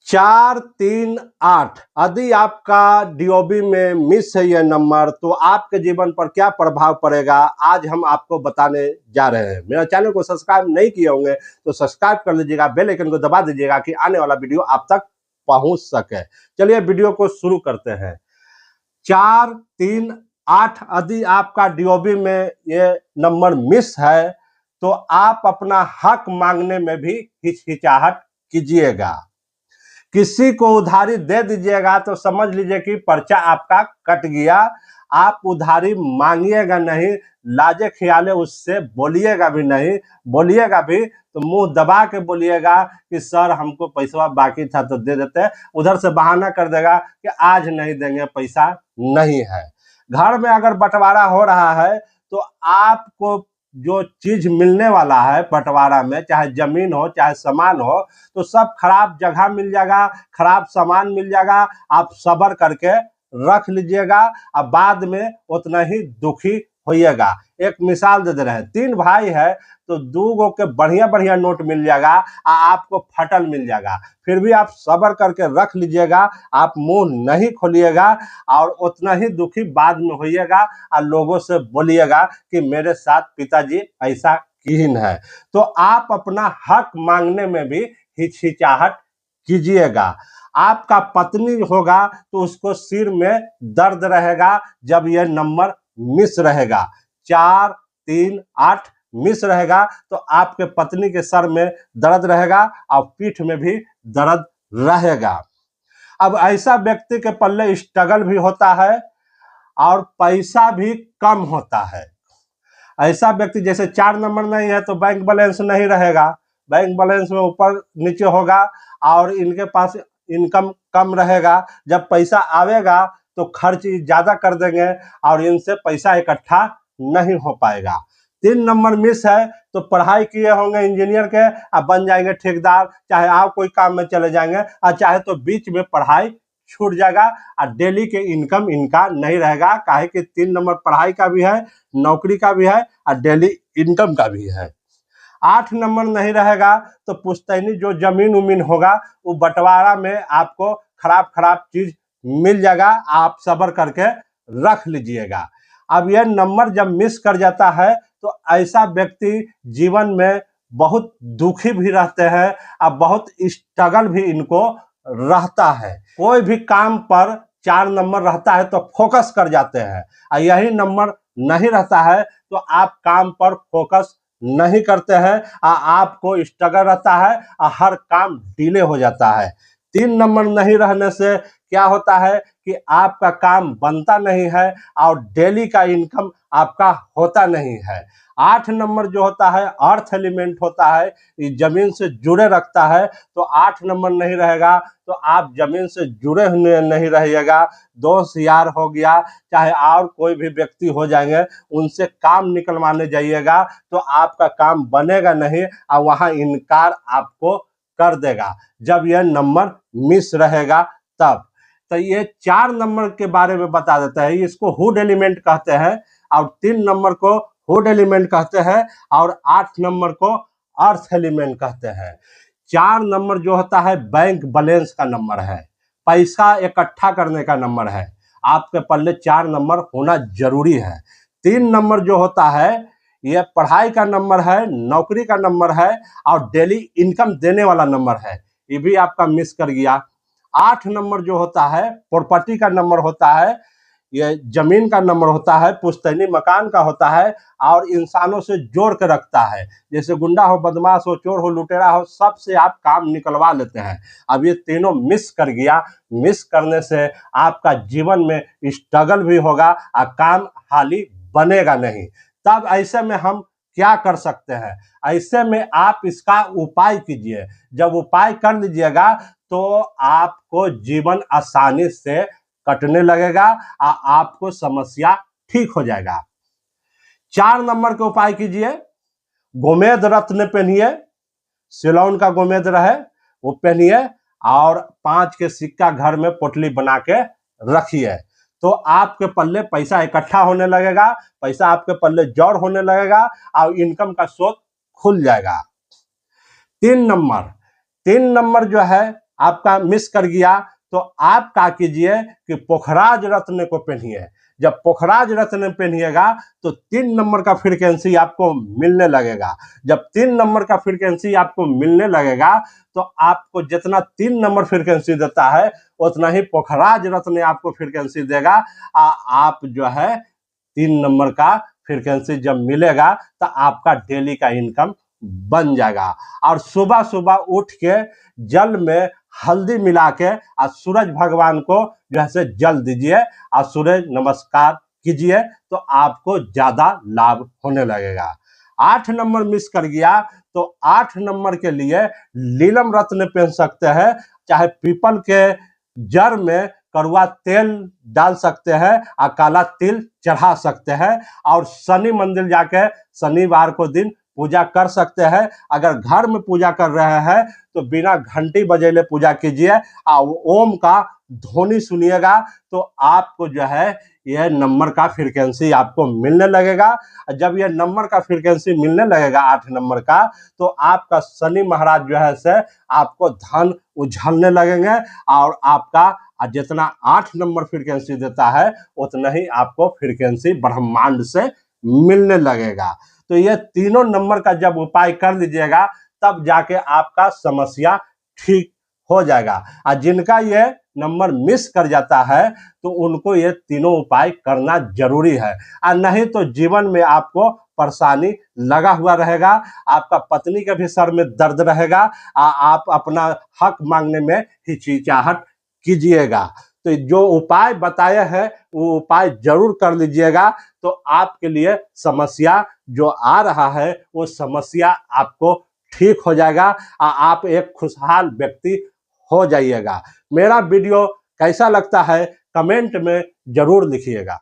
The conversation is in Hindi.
438 यदि आपका डीओबी में मिस है यह नंबर तो आपके जीवन पर क्या प्रभाव पड़ेगा आज हम आपको बताने जा रहे हैं। मेरा चैनल को सब्सक्राइब नहीं किए होंगे तो सब्सक्राइब कर लीजिएगा, बेल आइकन को दबा दीजिएगा कि आने वाला वीडियो आप तक पहुंच सके। चलिए वीडियो को शुरू करते हैं। 438 यदि आपका डीओबी में ये नंबर मिस है तो आप अपना हक मांगने में भी हिचकिचाहट कीजिएगा। किसी को उधारी दे दीजिएगा तो समझ लीजिए कि पर्चा आपका कट गया। आप उधारी मांगिएगा नहीं, लाजे खियाले उससे बोलिएगा भी नहीं, बोलिएगा भी तो मुंह दबा के बोलिएगा कि सर हमको पैसा बाकी था तो दे देते। उधर से बहाना कर देगा कि आज नहीं देंगे, पैसा नहीं है। घर में अगर बंटवारा हो रहा है तो आपको जो चीज मिलने वाला है बंटवारा में, चाहे जमीन हो चाहे सामान हो, तो सब खराब जगह मिल जाएगा, खराब सामान मिल जाएगा। आप सब्र करके रख लीजिएगा और बाद में उतना ही दुखी होइएगा। एक मिसाल दे रहे हैं, 3 भाई है तो 2 गो के बढ़िया बढ़िया नोट मिल जाएगा और आपको फटल मिल जाएगा। फिर भी आप सब्र करके रख लीजिएगा, आप मुंह नहीं खोलिएगा और उतना ही दुखी बाद में होइएगा और लोगों से बोलिएगा कि मेरे साथ पिताजी ऐसा कीन है। तो आप अपना हक मांगने में भी हिचकिचाहट कीजिएगा। आपका पत्नी होगा तो उसको सिर में दर्द रहेगा जब यह नंबर मिस रहेगा। 438 मिस रहेगा तो आपके पत्नी के सर में दर्द रहेगा और पीठ में भी दर्द रहेगा। अब ऐसा व्यक्ति के पल्ले स्ट्रगल भी होता है और पैसा भी कम होता है। ऐसा व्यक्ति जैसे 4 नंबर नहीं है तो बैंक बैलेंस नहीं रहेगा, बैंक बैलेंस में ऊपर नीचे होगा और इनके पास इनकम कम रहेगा। जब पैसा आवेगा तो खर्च ज्यादा कर देंगे और इनसे पैसा इकट्ठा नहीं हो पाएगा। 3 नंबर मिस है तो पढ़ाई किए होंगे इंजीनियर के, अब बन जाएंगे ठेकेदार, चाहे आप कोई काम में चले जाएंगे और चाहे तो बीच में पढ़ाई छूट जाएगा और डेली के इनकम इनका नहीं रहेगा। काहे कि 3 नंबर पढ़ाई का भी है, नौकरी का भी है और डेली इनकम का भी है। 8 नंबर नहीं रहेगा तो पुश्तैनी जो जमीन उमीन होगा वो बंटवारा में आपको खराब खराब चीज मिल जाएगा, आप सब्र करके रख लीजिएगा। अब यह नंबर जब मिस कर जाता है तो ऐसा व्यक्ति जीवन में बहुत दुखी भी रहते हैं और बहुत स्ट्रगल भी इनको रहता है। कोई भी काम पर 4 नंबर रहता है तो फोकस कर जाते हैं और यही नंबर नहीं रहता है तो आप काम पर फोकस नहीं करते हैं, आपको स्ट्रगल रहता है और हर काम डिले हो जाता है। 3 नंबर नहीं रहने से क्या होता है कि आपका काम बनता नहीं है और डेली का इनकम आपका होता नहीं है। 8 नंबर जो होता है अर्थ एलिमेंट होता है, ये जमीन से जुड़े रखता है, तो 8 नंबर नहीं रहेगा तो आप जमीन से जुड़े हुए नहीं रहिएगा। दोस्त यार हो गया चाहे और कोई भी व्यक्ति हो जाएंगे, उनसे काम निकलवाने जाइएगा तो आपका काम बनेगा नहीं और वहां इनकार आपको कर देगा जब यह नंबर मिस रहेगा तब। तो ये 4 नंबर के बारे में बता देता है, इसको हुड एलिमेंट कहते हैं और 3 नंबर को हुड एलिमेंट कहते हैं और 8 नंबर को अर्थ एलिमेंट कहते हैं। 4 नंबर जो होता है बैंक बैलेंस का नंबर है, पैसा इकट्ठा करने का नंबर है। आपके पल्ले 4 नंबर होना जरूरी है। 3 नंबर जो होता है यह पढ़ाई का नंबर है, नौकरी का नंबर है और डेली इनकम देने वाला नंबर है, ये भी आपका मिस कर गया। 8 नंबर जो होता है प्रॉपर्टी का नंबर होता है, ये जमीन का नंबर होता है, पुश्तैनी मकान का होता है और इंसानों से जोड़ के रखता है। जैसे गुंडा हो, बदमाश हो, चोर हो, लुटेरा हो, सबसे आप काम निकलवा लेते हैं। अब ये तीनों मिस कर गया, मिस करने से आपका जीवन में स्ट्रगल भी होगा और काम हाली बनेगा नहीं। तब ऐसे में हम क्या कर सकते हैं? ऐसे में आप इसका उपाय कीजिए। जब उपाय कर लीजिएगा तो आपको जीवन आसानी से कटने लगेगा और आपको समस्या ठीक हो जाएगा। 4 नंबर के उपाय कीजिए। गोमेद रत्न पहनिए, सिलोन का गोमेद रहे वो पहनिए और 5 के सिक्का घर में पोटली बना के रखिए, तो आपके पल्ले पैसा इकट्ठा होने लगेगा, पैसा आपके पल्ले जड़ होने लगेगा और इनकम का स्रोत खुल जाएगा। 3 नंबर जो है आपका मिस कर गया तो आप क्या कीजिए कि पोखराज रत्न को पहनिए। जब पोखराज रत्न पहनिएगा तो 3 नंबर का फ्रीक्वेंसी आपको मिलने लगेगा। जब 3 नंबर का फ्रीक्वेंसी आपको मिलने लगेगा तो आपको जितना 3 नंबर फ्रीक्वेंसी देता है उतना ही पोखराज रत्न आपको फ्रीक्वेंसी देगा। आप जो है 3 नंबर का फ्रीक्वेंसी जब मिलेगा तो आपका डेली का इनकम बन जाएगा। और सुबह सुबह उठ के जल में हल्दी मिला के और सूरज भगवान को जो है जल दीजिए और सूरज नमस्कार कीजिए तो आपको ज्यादा लाभ होने लगेगा। 8 नंबर मिस कर गया तो 8 नंबर के लिए नीलम रत्न पहन सकते हैं, चाहे पीपल के जड़ में कड़वा तेल डाल सकते हैं और काला तिल चढ़ा सकते हैं और शनि मंदिर जाके शनिवार को दिन पूजा कर सकते हैं। अगर घर में पूजा कर रहे हैं तो बिना घंटी बजेले पूजा कीजिए और ओम का ध्वनि सुनिएगा तो आपको जो है यह नंबर का फ्रीक्वेंसी आपको मिलने लगेगा। जब यह नंबर का फ्रीक्वेंसी मिलने लगेगा 8 नंबर का तो आपका शनि महाराज जो है से आपको धन उछलने लगेंगे और आपका जितना 8 नंबर फ्रीक्वेंसी देता है उतना ही आपको फ्रीक्वेंसी ब्रह्मांड से मिलने लगेगा। तो ये तीनों नंबर का जब उपाय कर लीजिएगा तब जाके आपका समस्या ठीक हो जाएगा। और जिनका ये नंबर मिस कर जाता है तो उनको ये तीनों उपाय करना जरूरी है, और नहीं तो जीवन में आपको परेशानी लगा हुआ रहेगा। आपका पत्नी के भी सर में दर्द रहेगा, आप अपना हक मांगने में हिचकिचाहट कीजिएगा। तो जो उपाय बताए हैं वो उपाय जरूर कर लीजिएगा तो आपके लिए समस्या जो आ रहा है वो समस्या आपको ठीक हो जाएगा और आप एक खुशहाल व्यक्ति हो जाइएगा। मेरा वीडियो कैसा लगता है कमेंट में जरूर लिखिएगा।